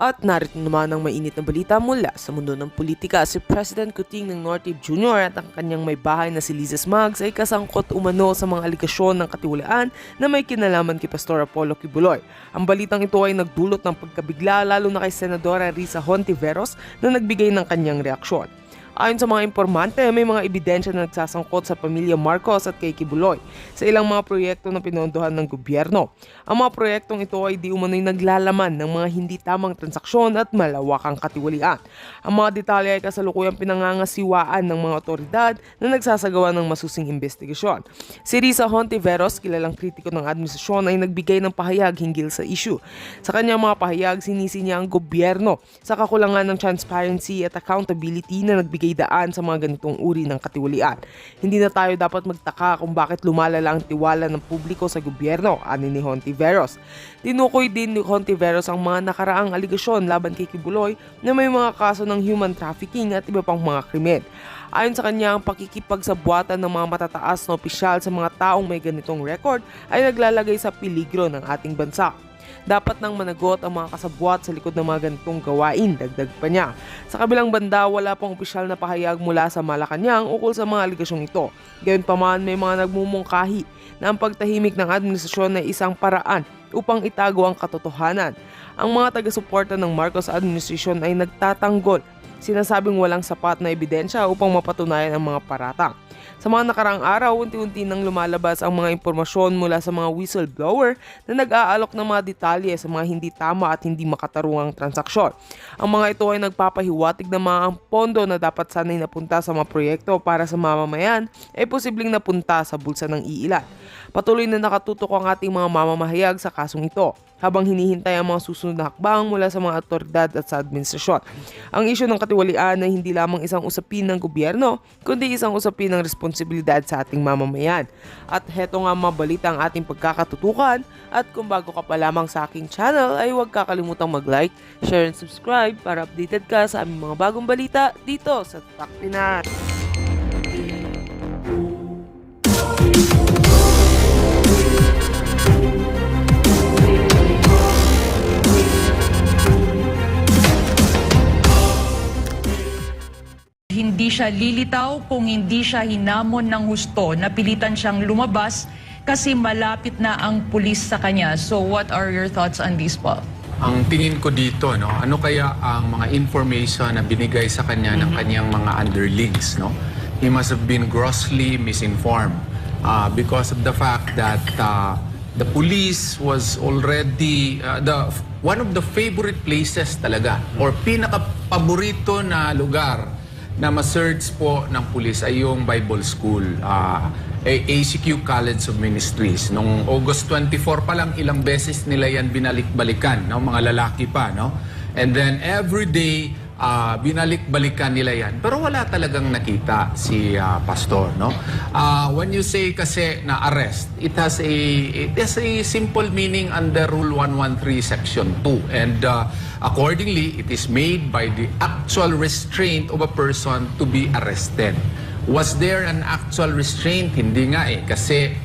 At narito naman ang mainit na balita mula sa mundo ng politika. Si President Kuting ng Nortib Jr. at ang kanyang may bahay na si Liza Smags ay kasangkot umano sa mga aligasyon ng katiwalaan na may kinalaman kay Pastor Apollo Kibuloy. Ang balitang ito ay nagdulot ng pagkabigla lalo na kay Senadora Risa Hontiveros na nagbigay ng kanyang reaksyon. Ayon sa mga impormante, may mga ebidensya na nagsasangkot sa pamilya Marcos at kay Kibuloy sa ilang mga proyekto na pinondohan ng gobyerno. Ang mga proyektong ito ay di umano'y naglalaman ng mga hindi tamang transaksyon at malawakang katiwalian. Ang mga detalye ay kasalukuyang pinangangasiwaan ng mga otoridad na nagsasagawa ng masusing investigasyon. Si Risa Hontiveros, kilalang kritiko ng administrasyon, ay nagbigay ng pahayag hinggil sa issue. Sa kanyang mga pahayag, sinisi niya ang gobyerno sa kakulangan ng transparency at accountability na nagbigay daan sa mga ganitong uri ng katiwalian. Hindi na tayo dapat magtaka kung bakit lumalala ang tiwala ng publiko sa gobyerno, ani ni Hontiveros. Tinukoy din ni Hontiveros ang mga nakaraang aligasyon laban kay Kibuloy na may mga kaso ng human trafficking at iba pang mga krimen. Ayon sa kanya, ang pakikipagsabwatan ng mga matataas na opisyal sa mga taong may ganitong record ay naglalagay sa peligro ng ating bansa. Dapat nang managot ang mga kasabwat sa likod ng mga ganitong gawain, dagdag pa niya. Sa kabilang banda, wala pang opisyal na pahayag mula sa Malacanang ukol sa mga aligasyong ito. Gayunpaman, may mga nagmumungkahi na ang pagtahimik ng administrasyon ay isang paraan upang itago ang katotohanan. Ang mga taga-suporta ng Marcos administration ay nagtatanggol, sinasabing walang sapat na ebidensya upang mapatunayan ang mga paratang. Sa mga nakaraang araw, unti-unti nang lumalabas ang mga impormasyon mula sa mga whistleblower na nag-aalok ng mga detalye sa mga hindi tama at hindi makatarungang transaksyon. Ang mga ito ay nagpapahiwatig na ang pondo na dapat sanay napunta sa mga proyekto para sa mamamayan ay posibleng napunta sa bulsa ng iilan. Patuloy na nakatutok ang ating mga mamamahayag sa kasong ito habang hinihintay ang mga susunod na hakbang mula sa mga otoridad at sa administrasyon. Ang isyu ng katiwalian ay hindi lamang isang usapin ng gobyerno, kundi isang usapin ng responsibilidad sa ating mamamayan. At heto nga mga balita ang ating pagkakatutukan, at kung bago ka pa lamang sa aking channel ay huwag kakalimutang mag-like, share and subscribe para updated ka sa aming mga bagong balita dito sa Tatak Pinas. Hindi siya lilitaw kung hindi siya hinamon ng husto. Napilitan siyang lumabas kasi malapit na ang pulis sa kanya. So what are your thoughts on this, po? Ang tingin ko dito, no, ano kaya ang mga information na binigay sa kanya ng kanyang mga underlings, no? He must have been grossly misinformed because of the fact that the police was already one of the favorite places talaga or pinaka-paborito na lugar na ma-search po ng pulis ay yung Bible School, ACQ College of Ministries. Noong August 24 pa lang, ilang beses nila yan binalik-balikan, no? Mga lalaki pa, no? And then every day, binalik-balikan nila yan. Pero wala talagang nakita si pastor, no? When you say kasi na arrest, it has a simple meaning under Rule 113 Section 2. And accordingly, it is made by the actual restraint of a person to be arrested. Was there an actual restraint? Hindi nga eh. Kasi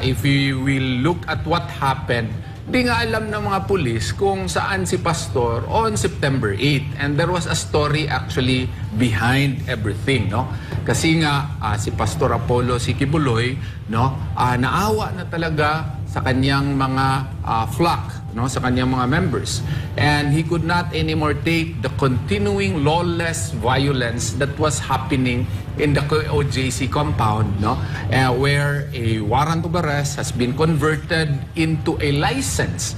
if we will look at what happened, di nga alam ng mga pulis kung saan si pastor on September 8. And there was a story actually behind everything, no? Kasi nga si Pastor Apollo Kibuloy, no, naawa na talaga sa kanyang mga flock, no, sa kanyang mga members. And he could not anymore take the continuing lawless violence that was happening in the KOJC compound, no, where a warrant of arrest has been converted into a license.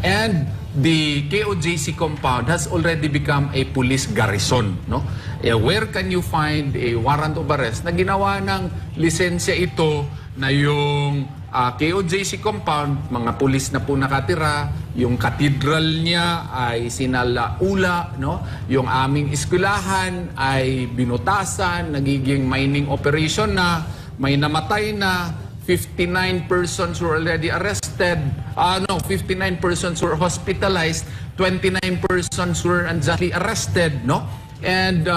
And the KOJC compound has already become a police garrison, no? Where can you find a warrant of arrest na ginawa ng lisensya ito na yung KOJC compound, mga pulis na po nakatira, yung cathedral niya ay sinalaula, no? Yung aming eskwelahan ay binutasan, nagiging mining operation na, may namatay na, 59 persons were already arrested. 59 persons were hospitalized, 29 persons were unjustly arrested, no? And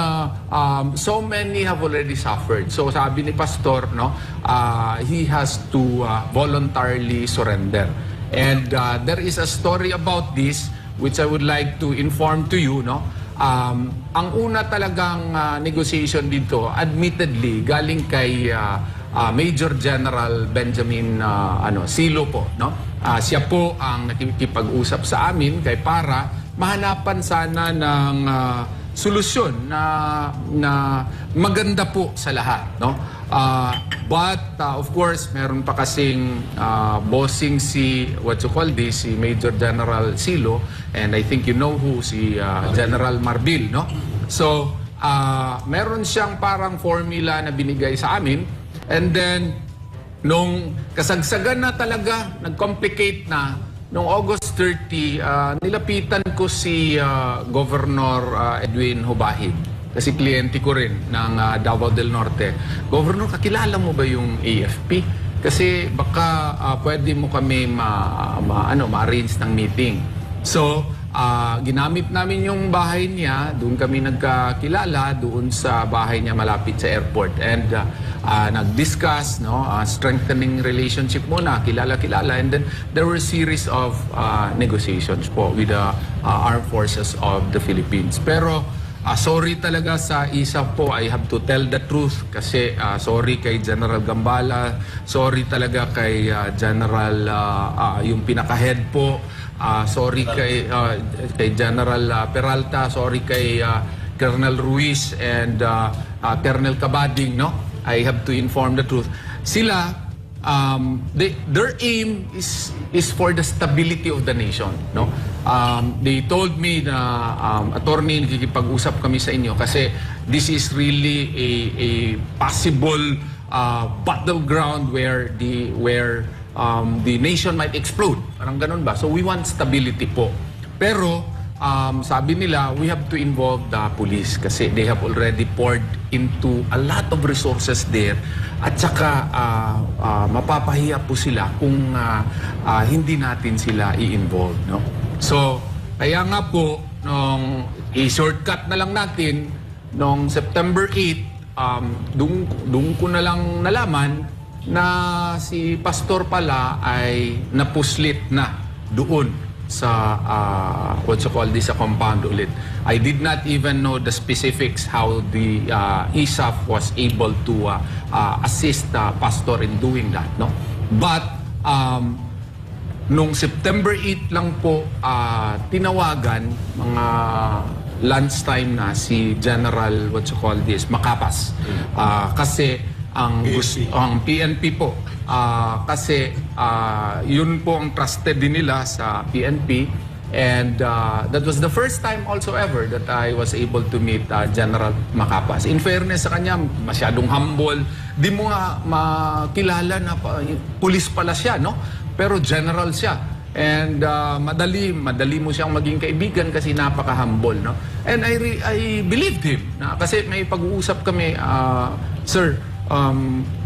so many have already suffered. So sabi ni Pastor, no, he has to voluntarily surrender. And there is a story about this which I would like to inform to you, no? Ang una talagang negotiation dito, admittedly, galing kay Major General Benjamin Silo po, no? Siya po ang nakikipag-usap sa amin para mahanapan sana ng solusyon na maganda po sa lahat, no? But of course, meron pa kasing bossing si Major General Silo, and I think you know who, si General Marbil, no? So meron siyang parang formula na binigay sa amin, and then nung kasagsagan na talaga, nag-complicate na, noong August 30, nilapitan ko si Governor Edwin Hubahid. Kasi kliyente ko rin ng Davao del Norte. Governor, kakilala mo ba yung AFP? Kasi baka pwede mo kami ma-arrange ng meeting. So, ginamit namin yung bahay niya. Doon kami nagkakilala, doon sa bahay niya malapit sa airport. And nag-discuss, no, strengthening relationship muna, kilala-kilala. And then there were a series of negotiations po with the Armed Forces of the Philippines. Pero sorry talaga sa ISAF po, I have to tell the truth. Kasi sorry kay General Gambala, sorry talaga kay General, yung pinaka-head po, sorry kay General Peralta, sorry kay Colonel Ruiz and Colonel Cabading, no? I have to inform the truth. Sila, their aim is for the stability of the nation, no? They told me na attorney, nakikipag-usap kami sa inyo kasi this is really a possible battleground where the nation might explode. Parang ganun ba? So we want stability po. Pero sabi nila, we have to involve the police kasi they have already poured into a lot of resources there, at saka mapapahiya po sila kung hindi natin sila i-involve, no? So, kaya nga po, nung i-shortcut na lang natin, nung September 8, doon ko na lang nalaman na si Pastor pala ay napuslit na doon sa sa compound ulit. I did not even know the specifics how the ISAF was able to assist the pastor in doing that, no? But nung September 8 lang po tinawagan mga lunchtime na si General Macapas, kasi ang PNP po, kasi yun po ang trusted din nila sa PNP, and that was the first time also ever that I was able to meet General Macapas. In fairness sa kanya, masyadong humble, di mo nga makilala na pulis pala siya, no? Pero general siya, and madali mo siyang maging kaibigan kasi napaka-humble, no? And I believed him na, kasi may pag-uusap kami, sir,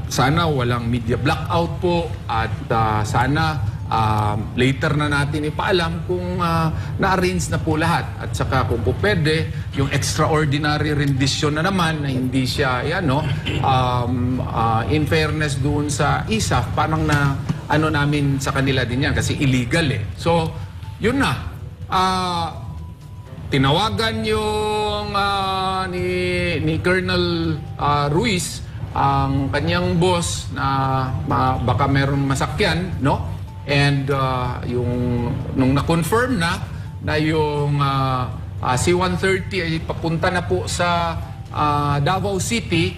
sana walang media blackout po, at sana later na natin ipaalam kung na-arrange na po lahat. At saka kung po pwede, yung extraordinary rendition na naman na hindi siya, in fairness doon sa ISAF, parang na namin sa kanila din yan kasi illegal eh. So, yun na. Tinawagan yung ni Colonel Ruiz, ang kanyang boss, na baka meron masakyan, no? And nung na-confirm na yung C-130 ay papunta na po sa Davao City,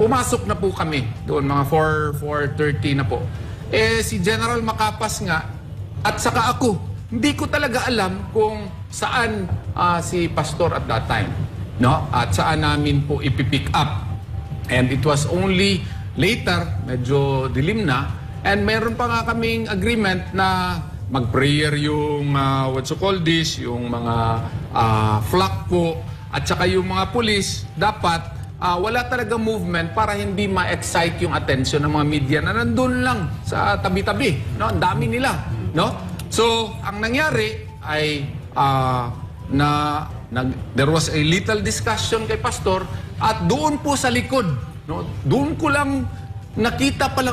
pumasok na po kami doon, mga 4:30 na po. Si General Macapas nga, at saka ako, hindi ko talaga alam kung saan si Pastor at that time, no? At saan namin po ipipick up. And it was only later, medyo dilim na, and meron pa nga kaming agreement na mag-prayer yung yung mga flak po, at saka yung mga pulis, dapat wala talaga movement para hindi ma-excite yung attention ng mga media na nandun lang sa tabi-tabi, no? Ang dami nila, no? So, ang nangyari ay there was a little discussion kay Pastor, at doon po sa likod, no? Doon ko lang nakita pala,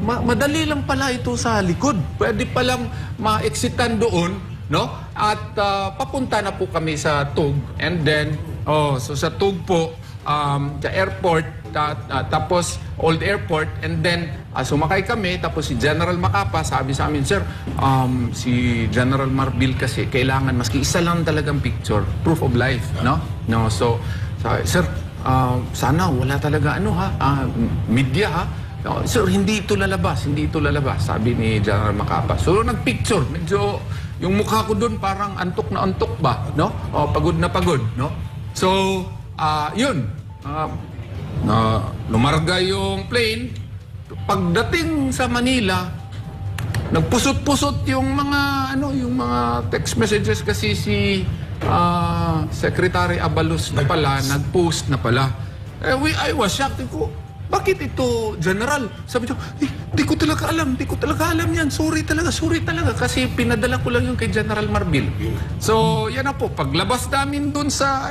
madali lang pala ito sa likod. Pwede palang ma-exitan doon. no? At papunta na po kami sa Tug. And then, so sa Tug po, sa airport, tapos Old Airport, and then sumakay kami, tapos si General Macapa sabi sa amin, sir, si General Marbil kasi kailangan maski isa lang talagang picture, proof of life, no? No, so sir, sana wala talaga media ha. No, sir, hindi ito lalabas, sabi ni General Macapa. So nagpicture, medyo yung mukha ko doon parang antok na antok ba, no? O pagod na pagod, no? So yun, lumarga yung plane. Pagdating sa Manila, nagpusot-pusot yung mga text messages kasi si Secretary Abalos na pala, nag-post na pala. I was shocked. Bakit ito, General? Sabi niyo, di ko talaga alam yan. Sorry talaga. Kasi pinadala ko lang yung kay General Marbil. So, yan na po. Paglabas namin dun sa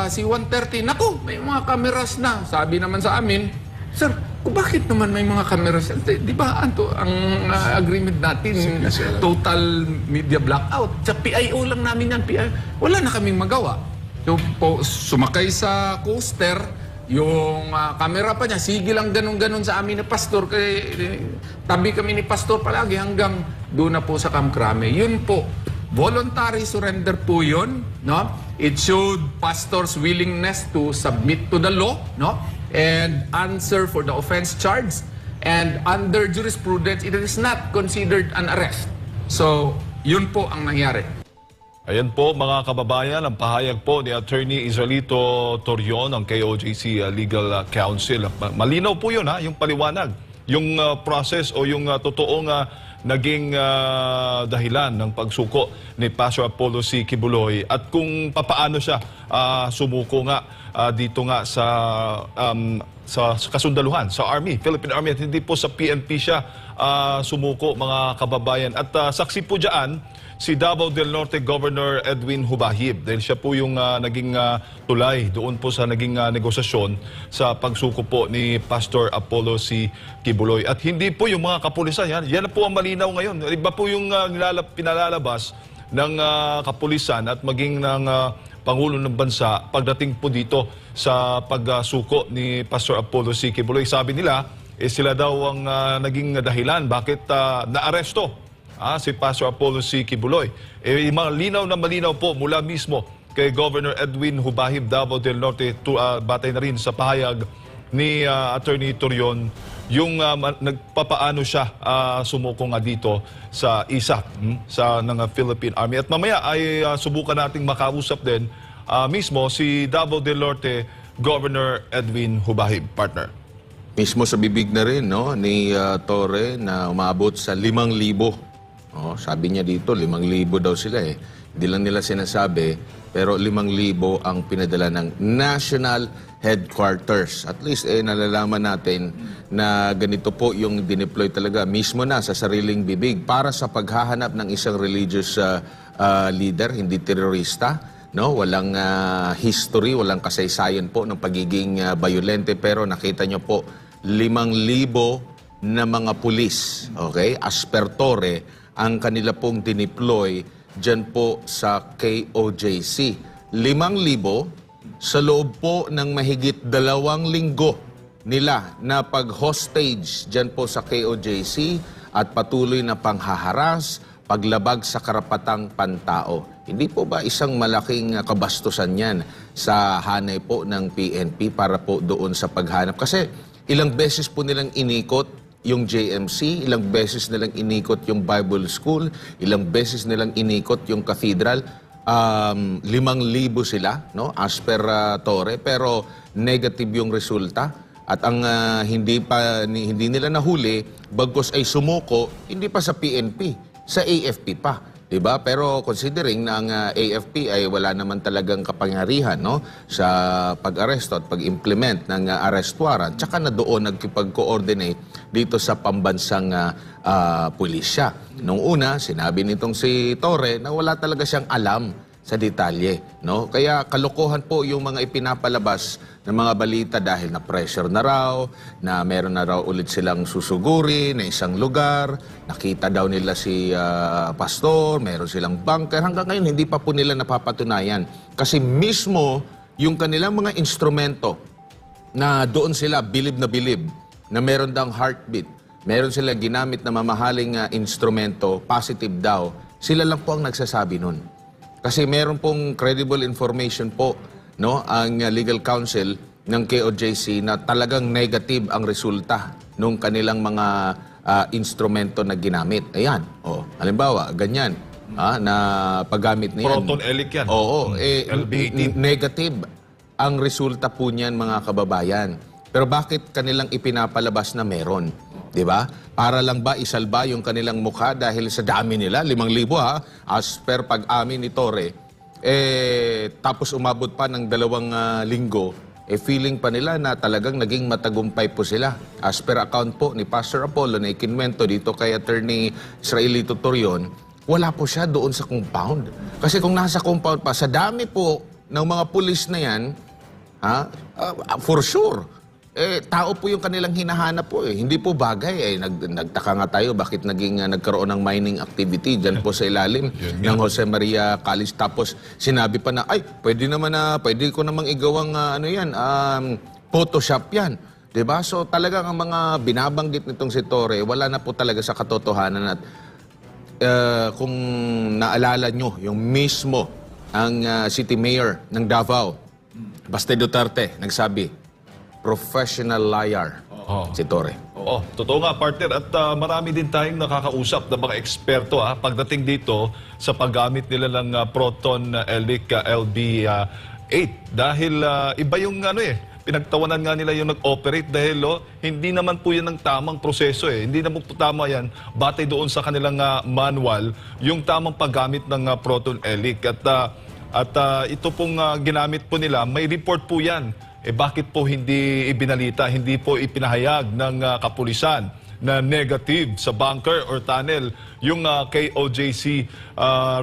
C-130, naku, may mga cameras na. Sabi naman sa amin, sir, bakit naman may mga cameras? Di ba ang agreement natin, total media blackout? Sa PIO lang namin yan. Wala na kaming magawa. So, sumakay sa coaster, yung camera pa niya, sige lang ganun-ganun sa amin ni Pastor. Tabi kami ni Pastor palagi hanggang doon na po sa Camp Crame. Yun po, voluntary surrender po yun, no? It showed Pastor's willingness to submit to the law, no? And answer for the offense charged. And under jurisprudence, it is not considered an arrest. So, yun po ang nangyari. Ayan po mga kababayan, ang pahayag po ni Attorney Israelito Torion ng KOJC Legal Counsel. Malinaw po yun, yung paliwanag. Yung process o yung totoong naging dahilan ng pagsuko ni Pastor Apollo C. Quiboloy at kung papaano siya sumuko nga dito nga sa kasundaluhan, sa Army, Philippine Army, at hindi po sa PNP siya sumuko mga kababayan. At saksi po dyan si Davao del Norte Governor Edwin Hubahib dahil siya po yung naging tulay doon po sa naging negosasyon sa pagsuko po ni Pastor Apollo C. Quiboloy. At hindi po yung mga kapulisan, yan po ang malinaw ngayon. Iba po yung pinalalabas ng kapulisan at maging ng Pangulo ng Bansa pagdating po dito sa pagsuko ni Pastor Apollo C. Quiboloy. Sabi nila, sila daw ang naging dahilan bakit naaresto si Pastor Apollo C. Quiboloy. Malinaw na malinaw po mula mismo kay Governor Edwin Hubahib Davao del Norte, batay na rin sa pahayag ni Attorney Torion, yung nagpapaano siya sumuko nga dito sa ISAC ng Philippine Army. At mamaya ay subukan nating makausap din mismo si Davao del Norte Governor Edwin Hubahib, partner. Mismo sa bibig na rin ni Torre na umabot sa 5,000. Sabi niya dito, 5,000 daw sila eh. Hindi lang nila sinasabi, pero 5,000 ang pinadala ng National Headquarters. At least nalalaman natin na ganito po yung dineploy talaga mismo na sa sariling bibig para sa paghahanap ng isang religious leader, hindi terorista. Walang history, walang kasaysayan po ng pagiging violente, pero nakita niyo po 5,000 na mga pulis, okay? Aspertore ang kanila pong dineploy dyan po sa KOJC. 5,000 sa loob po ng mahigit 2 linggo nila na pag-hostage dyan po sa KOJC at patuloy na panghaharas, paglabag sa karapatang pantao. Hindi po ba isang malaking kabastusan yan sa hanay po ng PNP para po doon sa paghanap? Kasi ilang beses po nilang inikot yung JMC, ilang beses nilang inikot yung Bible School, ilang beses nilang inikot yung cathedral. 5,000 sila, as per Torre, pero negative yung resulta. At ang hindi nila nahuli, bagkos ay sumuko, hindi pa sa PNP, sa AFP pa. Diba? Pero considering na ang AFP ay wala naman talagang kapangyarihan sa pag-aresto at pag-implement ng arrest warrant, tsaka na doon nagkipag-coordinate dito sa pambansang pulisya. Nung una, sinabi nitong si Torre na wala talaga siyang alam sa detalye, no? Kaya kalokohan po yung mga ipinapalabas ng mga balita dahil na pressure na raw, na meron na raw ulit silang susuguri na isang lugar, nakita daw nila si pastor, meron silang bunker. Hanggang ngayon hindi pa po nila napapatunayan kasi mismo yung kanilang mga instrumento na doon sila bilib na meron daw heartbeat, meron sila ginamit na mamahaling instrumento, positive daw, sila lang po ang nagsasabi nun. Kasi meron pong credible information po, no, ang legal counsel ng KOJC na talagang negative ang resulta nung kanilang mga instrumento na ginamit. Ayan, halimbawa, ganyan, na paggamit niyan. Proton Elic yan. Oo, LB18. negative ang resulta po niyan, mga kababayan. Pero bakit kanilang ipinapalabas na meron? 'Di ba? Para lang ba isalba yung kanilang mukha dahil sa dami nila, 5,000 as per pag-amin ni Torre. Tapos umabot pa ng 2 linggo, feeling pa nila na talagang naging matagumpay po sila. As per account po ni Pastor Apollo na ikinwento dito kay Attorney Israelito Torion, wala po siya doon sa compound. Kasi kung nasa compound pa, sa dami po ng mga pulis na yan, for sure, tao po yung kanilang hinahanap po eh. Hindi po bagay eh. Nagtaka nga tayo bakit nagkaroon ng mining activity dyan po sa ilalim ng Jose Maria College. Tapos sinabi pa na, pwede ko namang igawang Photoshop yan. Diba? So talagang ang mga binabanggit nitong si Torre, wala na po talaga sa katotohanan. At kung naalala nyo, yung mismo ang City Mayor ng Davao, Baste Duterte, nagsabi, professional liar si Torre. Oo, totoo nga, partner. At marami din tayong nakakausap na mga eksperto pagdating dito sa paggamit nila ng Proton Elic LB8. Dahil iba yung pinagtawanan nga nila yung nag-operate dahil hindi naman po yan ang tamang proseso eh. Hindi naman po tama yan batay doon sa kanilang manual yung tamang paggamit ng Proton Elic. At ito pong ginamit po nila, may report po yan. Bakit po hindi ibinalita, hindi po ipinahayag ng kapulisan na negative sa bunker or tunnel yung KOJC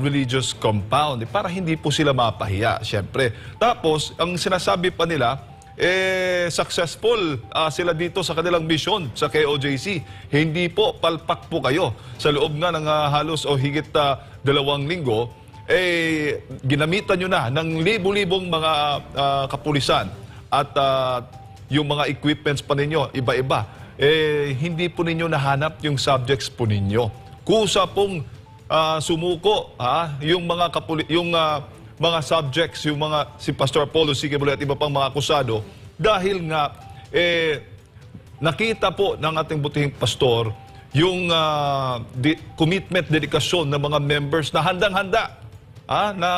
religious compound? Para hindi po sila mapahiya, syempre. Tapos, ang sinasabi pa nila, successful sila dito sa kanilang mission sa KOJC. Hindi po, palpak po kayo. Sa loob nga ng halos o higit 2 linggo, ginamitan nyo na ng libu-libong mga kapulisan. At yung mga equipments pa ninyo, iba-iba, hindi po ninyo nahanap yung subjects po ninyo. Kusa pong sumuko yung mga subjects, yung mga si Pastor Apollo Siquebuloy at iba pang mga akusado dahil nga nakita po ng ating butihing pastor yung commitment, dedikasyon ng mga members na handang-handa na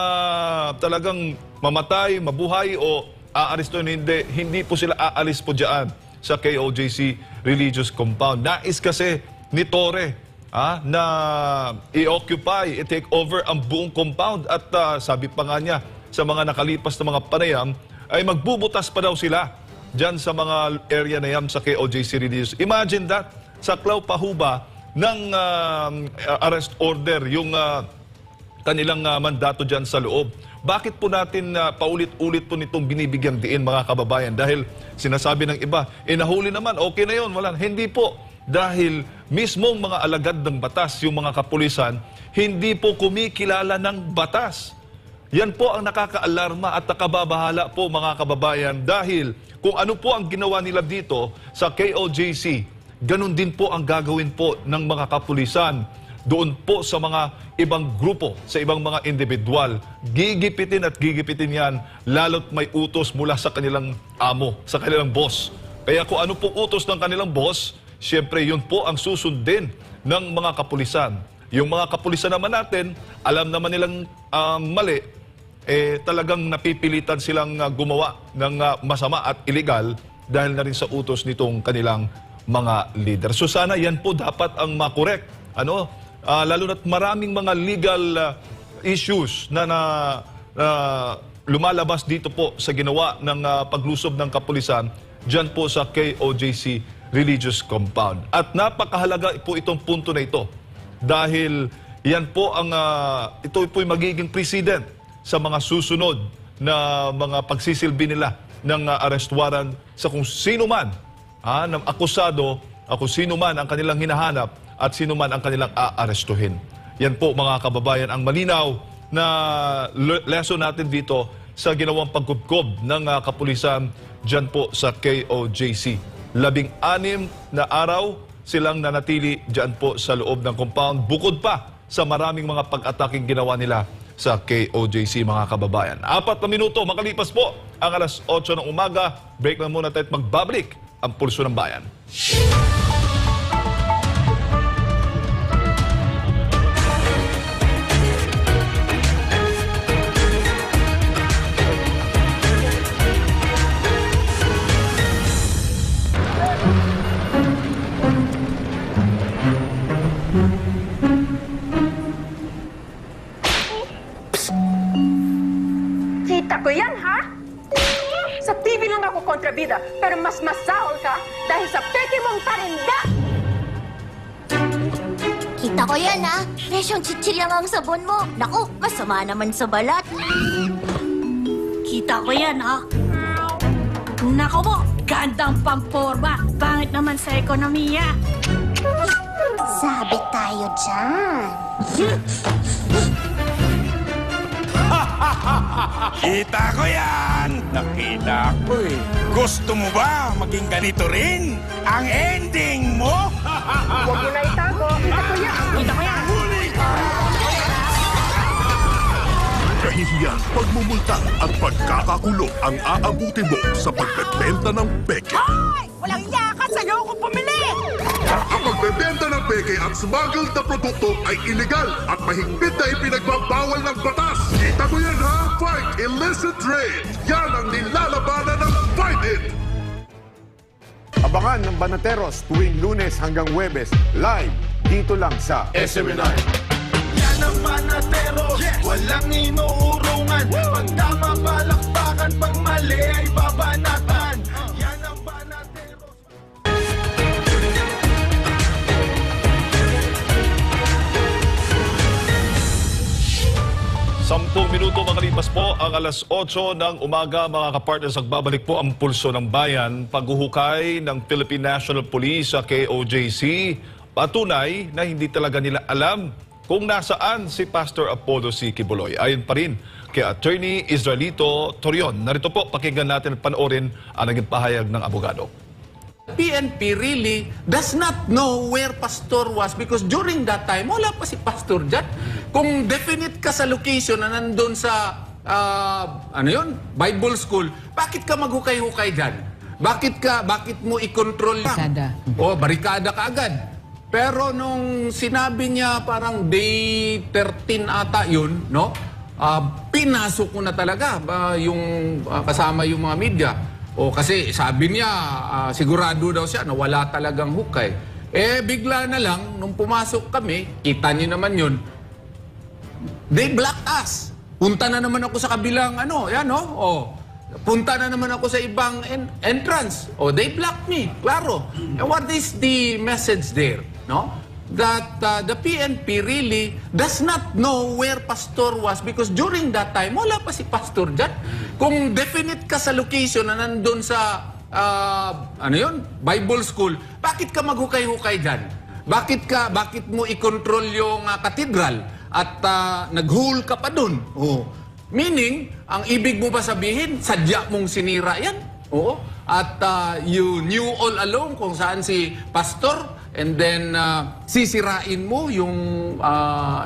talagang mamatay, mabuhay o aalis doon, hindi po sila aalis po dyan sa KOJC religious compound. Nais kasi ni Torre na i-occupy, i-take over ang buong compound at sabi pa nga niya sa mga nakalipas na mga panayam ay magbubutas pa daw sila dyan sa mga area na yan sa KOJC religious. Imagine that, saklaw pa ho ba ng arrest order yung kanilang mandato dyan sa loob. Bakit po natin paulit-ulit po nitong binibigyang diin, mga kababayan? Dahil sinasabi ng iba, nahuli naman, okay na yun, wala. Hindi po. Dahil mismong mga alagad ng batas, yung mga kapulisan, hindi po kumikilala ng batas. Yan po ang nakakaalarma at nakababahala po, mga kababayan. Dahil kung ano po ang ginawa nila dito sa KOJC, ganun din po ang gagawin po ng mga kapulisan doon po sa mga ibang grupo, sa ibang mga individual. Gigipitin at gigipitin yan, lalo't may utos mula sa kanilang amo, sa kanilang boss. Kaya kung ano po utos ng kanilang boss, syempre yun po ang susundin ng mga kapulisan. Yung mga kapulisan naman natin, alam naman nilang mali, talagang napipilitan silang gumawa ng masama at illegal dahil na rin sa utos nitong kanilang mga leader. So sana yan po dapat ang makorek. Lalo na't maraming mga legal issues na lumalabas dito po sa ginawa ng paglusob ng kapulisan dyan po sa KOJC religious compound. At napakahalaga po itong punto na ito dahil yan po ang ito po yung magiging precedent sa mga susunod na mga pagsisilbi nila ng arrest warrant sa kung sino man ng akusado, kung sino man ang kanilang hinahanap at sino man ang kanilang aarestuhin. Yan po mga kababayan ang malinaw na lesson natin dito sa ginawang pagkubkob ng kapulisan dyan po sa KOJC. 16 na araw silang nanatili dyan po sa loob ng compound bukod pa sa maraming mga pag-ataking ginawa nila sa KOJC mga kababayan. 4 na minuto makalipas po ang alas 8 ng umaga. Break lang muna tayo at magbabalik ang Pulso ng Bayan. Kita ko yan, ha? Sa TV lang ako kontrabida, pero mas masahol ka dahil sa peke mong tarinda! Kita ko yan, ha? Presyong chichilyang ang sabon mo. Naku, masama naman sa balat. Kita ko yan, ha? Nako mo, gandang pamporma. Pangit naman sa ekonomiya. Sabi tayo dyan. Kita ko yan! Nakita ko eh. Gusto mo ba maging ganito rin? Ang ending mo? Huwag mo na itago. Kita ko yan. Kita ko yan. Kahihiyan, pagmumulta at pagkakakulong ang aabutin mo sa pagbebenta ng peke. Hoy! Walang iya ka! Sa'yo ko pumili! Ang pagbebenta ng peke at smuggled na produkto ay illegal at mahigpit na ipinagbabawal ng batas. Kita mo yan, ha? Fight illicit trade! Yan ang nilalabanan ng Fight It! Abangan ng Banateros tuwing Lunes hanggang Huwebes, live dito lang sa SMNI. Yan ang Banateros! Walang inuurungan! Pag tama palakpakan, pag mali ay babanatan! Yan ang Banateros! 10 minuto makalipas po ang alas 8 ng umaga mga kapartners. Nagbabalik po ang Pulso ng Bayan. Paghuhukay ng Philippine National Police sa KOJC, patunay na hindi talaga nila alam kung nasaan si Pastor Apollo C. Quiboloy. Ayon pa rin kay Attorney Israelito Torion. Narito po, pakinggan natin at panoorin ang naging pahayag ng abogado. PNP really does not know where Pastor was because during that time, wala pa si Pastor dyan. Kung definite ka sa location na nandun sa, Bible School, bakit ka maghukay-hukay dyan? Bakit mo i-control lang? O, barikada ka agad. Pero nung sinabi niya parang day 13 ata yun, no? Pinasok ko na talaga kasama yung mga media. O kasi sabi niya, sigurado daw siya na wala talagang hukay. Bigla na lang, nung pumasok kami, kita niyo naman yun, they blocked us. Punta na naman ako sa kabilang, punta na naman ako sa ibang entrance. They blocked me, klaro. And what is the message there? No? That the PNP really does not know where Pastor was because during that time, wala pa si Pastor dyan. Kung definite ka sa location na nandun sa, Bible School, bakit ka maghukay-hukay dyan? Bakit mo i-control yung katedral at nag-hole ka pa dun? Meaning, ang ibig mo ba sabihin, sadya mong sinira yan? Oo. At you knew all along kung saan si Pastor, and then sisirain mo yung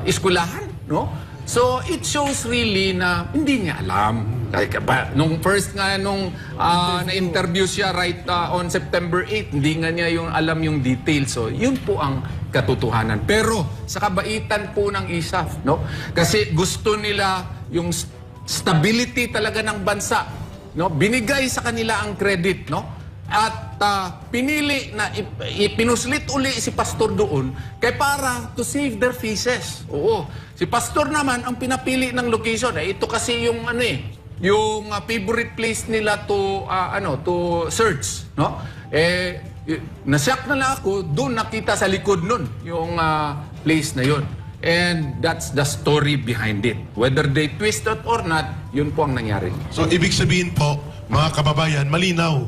eskwelahan, no? So it shows really na hindi niya alam. Nung first nga na-interview siya on September 8, hindi nga niya alam yung details. So yun po ang katotohanan. Pero sa kabaitan po ng ISAF, no? Kasi gusto nila yung stability talaga ng bansa, no? Binigay sa kanila ang credit, no? At pinili na ipinuslit uli si Pastor doon kay para to save their faces. Oo. Si Pastor naman ang pinapili ng location. Ito kasi yung yung favorite place nila to search, no? Nasyak na lang ako doon nakita sa likod nun yung place na yun. And that's the story behind it. Whether they twist it or not, yun po ang nangyari. So, ibig sabihin po, mga kababayan, malinaw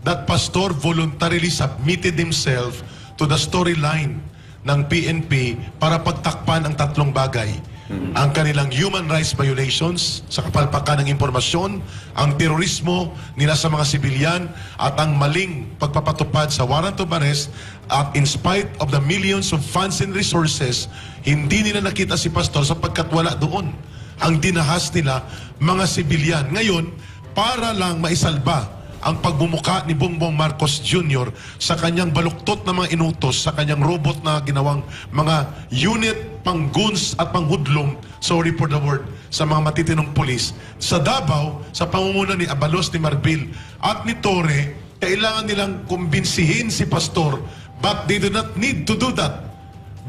that pastor voluntarily submitted himself to the storyline ng PNP para pagtakpan ang tatlong bagay. Ang kanilang human rights violations sa kapalpakan ng impormasyon, ang terorismo nila sa mga sibilyan, at ang maling pagpapatupad sa warrant of arrest. At in spite of the millions of funds and resources, hindi nila nakita si pastor sapagkat wala doon. Ang dinahas nila, mga sibilyan. Ngayon, para lang maisalba ang pagbumuka ni Bongbong Marcos Jr. sa kanyang baluktot na mga inutos, sa kanyang robot na ginawang mga unit pang-guns at pang-hudlom, sorry for the word, sa mga matitinong pulis. Sa Davao, sa pangunguna ni Abalos, ni Marbil, at ni Torre, kailangan nilang kumbinsihin si pastor, but they do not need to do that.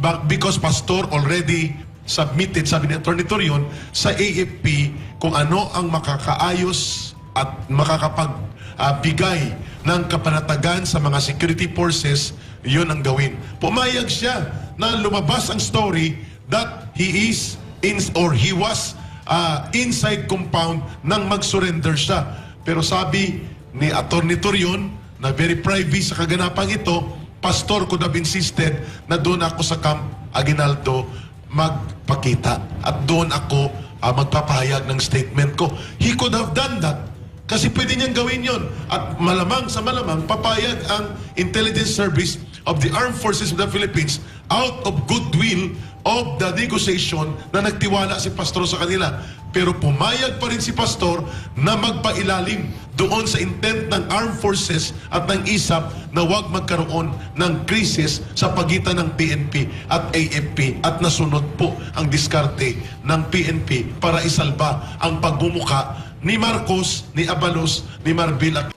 But because pastor already submitted, sabi ni Atty. Torion, sa AFP kung ano ang makakaayos at makakapagbigay ng kapanatagan sa mga security forces, yun ang gawin. Pumayag siya na lumabas ang story that he is he was inside compound nang mag-surrender siya. Pero sabi ni Atty. Torion na very private sa kaganapang ito, pastor could have insisted na doon ako sa Camp Aguinaldo magpakita at doon ako magpapahayag ng statement ko. He could have done that kasi pwede niyang gawin yon. At malamang sa malamang papayag ang Intelligence Service of the Armed Forces of the Philippines out of goodwill of the negotiation na nagtiwala si pastor sa kanila. Pero pumayag pa rin si pastor na magpailalim doon sa intent ng Armed Forces at ng ISAP na huwag magkaroon ng krisis sa pagitan ng PNP at AFP, at nasunod po ang diskarte ng PNP para isalba ang pagbumuka ni Marcos, ni Abalos, ni Marbil at